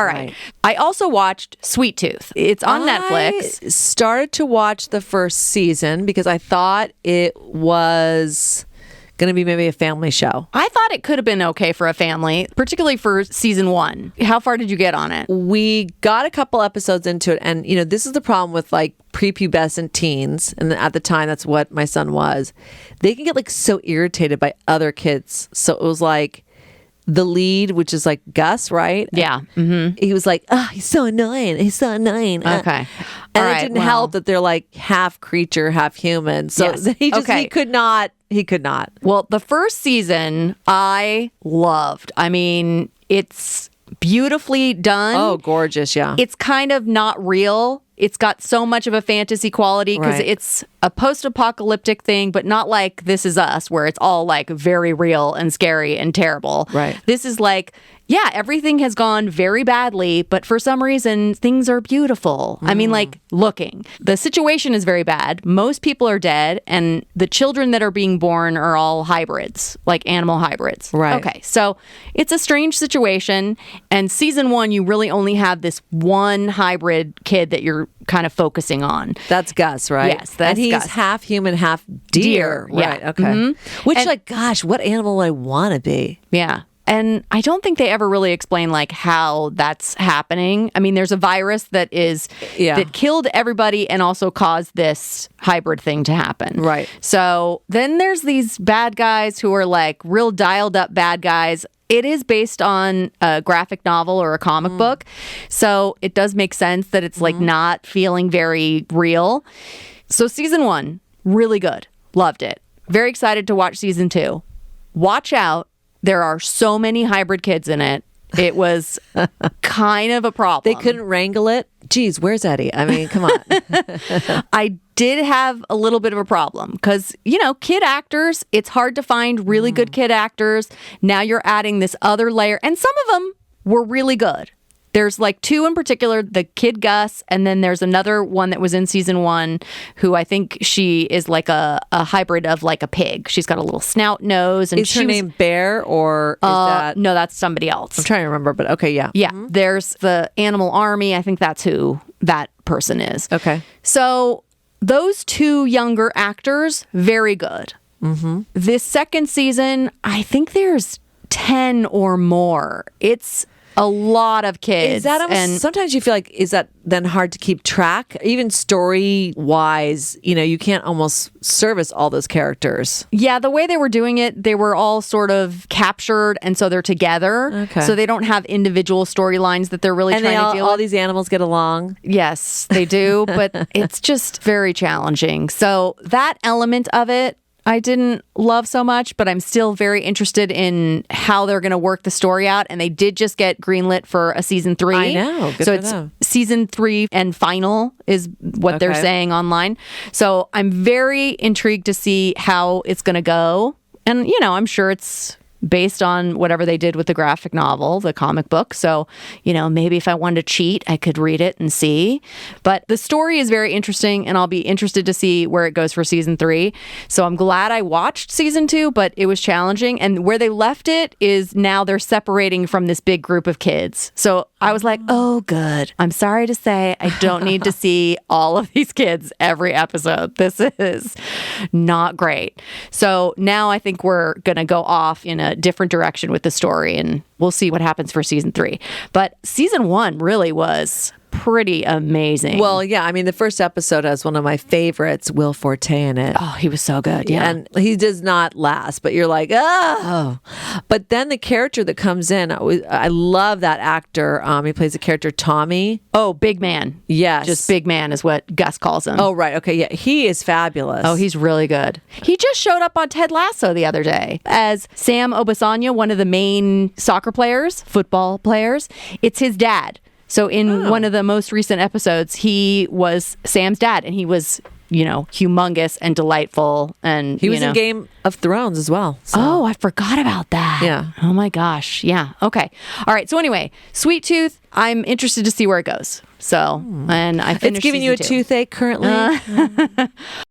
All right. I also watched Sweet Tooth. It's on Netflix. I started to watch the first season because I thought it was going to be maybe a family show. I thought it could have been okay for a family, particularly for season 1. How far did you get on it? We got a couple episodes into it, and this is the problem with like prepubescent teens, and at the time that's what my son was. They can get like so irritated by other kids. So it was like the lead, which is like Gus, right? Yeah. He was like, oh, he's so annoying. He's so annoying. Okay. And it didn't help that they're like half creature, half human. So Yes. he could not. He could not. Well, the first season I loved. I mean, it's beautifully done. Oh, gorgeous. Yeah. It's kind of not real. It's got so much of a fantasy quality because Right. it's a post-apocalyptic thing, but not like This Is Us, where it's all like very real and scary and terrible. Right. This is like, yeah, everything has gone very badly, but for some reason, things are beautiful. I mean, like, looking. The situation is very bad. Most people are dead, and the children that are being born are all hybrids, like animal hybrids. Right. Okay, so it's a strange situation, and season 1, you really only have this one hybrid kid that you're kind of focusing on. That's Gus, right? Yes, that's and he's Gus. half human, half deer. Deer, yeah. Right. Okay. Which, And- like, gosh, what animal would I want to be? Yeah. And I don't think they ever really explain like how that's happening. I mean, there's a virus that that killed everybody and also caused this hybrid thing to happen. Right. So then there's these bad guys who are like real dialed up bad guys. It is based on a graphic novel or a comic book. So it does make sense that it's like not feeling very real. So season 1, really good. Loved it. Very excited to watch season 2. Watch out. There are so many hybrid kids in it. It was kind of a problem. They couldn't wrangle it. Geez, where's Eddie? I mean, come on. I did have a little bit of a problem because, kid actors, it's hard to find really good kid actors. Now you're adding this other layer, and some of them were really good. There's like 2 in particular, the kid Gus, and then there's another one that was in season 1 who I think she is like a hybrid of like a pig. She's got a little snout nose. And Is her name Bear or is that? No, that's somebody else. I'm trying to remember, but okay, yeah. Yeah, there's the Animal Army. I think that's who that person is. Okay. So those 2 younger actors, very good. This second season, I think there's 10 or more. It's a lot of kids. Is that almost, sometimes you feel like, is that then hard to keep track? Even story wise, you can't almost service all those characters. Yeah, the way they were doing it, they were all sort of captured, and so they're together. Okay. So they don't have individual storylines that they're really trying to deal with. All these animals get along. Yes, they do, but it's just very challenging. So that element of it, I didn't love so much, but I'm still very interested in how they're going to work the story out. And they did just get greenlit for a season 3. I know. Good so for it's them. season 3 and final is what they're Okay. saying online. So I'm very intrigued to see how it's going to go. And, I'm sure it's based on whatever they did with the graphic novel, the comic book. So, maybe if I wanted to cheat, I could read it and see. But the story is very interesting, and I'll be interested to see where it goes for season 3. So I'm glad I watched season 2, but it was challenging. And where they left it is now they're separating from this big group of kids. So I was like, oh, good. I'm sorry to say I don't need to see all of these kids every episode. This is not great. So now I think we're going to go off in a different direction with the story, and we'll see what happens for season 3. But season 1 really was pretty amazing. Well, yeah. I mean, the first episode has one of my favorites, Will Forte, in it. Oh, he was so good. Yeah. And he does not last, but you're like, oh. But then the character that comes in, I love that actor. He plays the character Tommy. Oh, big man. Yes. Just big man is what Gus calls him. Oh, right. Okay. Yeah. He is fabulous. Oh, he's really good. He just showed up on Ted Lasso the other day as Sam Obisanya, one of the main soccer players, football players. It's his dad. So in one of the most recent episodes, he was Sam's dad, and he was, humongous and delightful. And he was in Game of Thrones as well. So. Oh, I forgot about that. Yeah. Oh my gosh. Yeah. Okay. All right. So anyway, Sweet Tooth, I'm interested to see where it goes. So, and I finished It's giving you a season 2. toothache currently.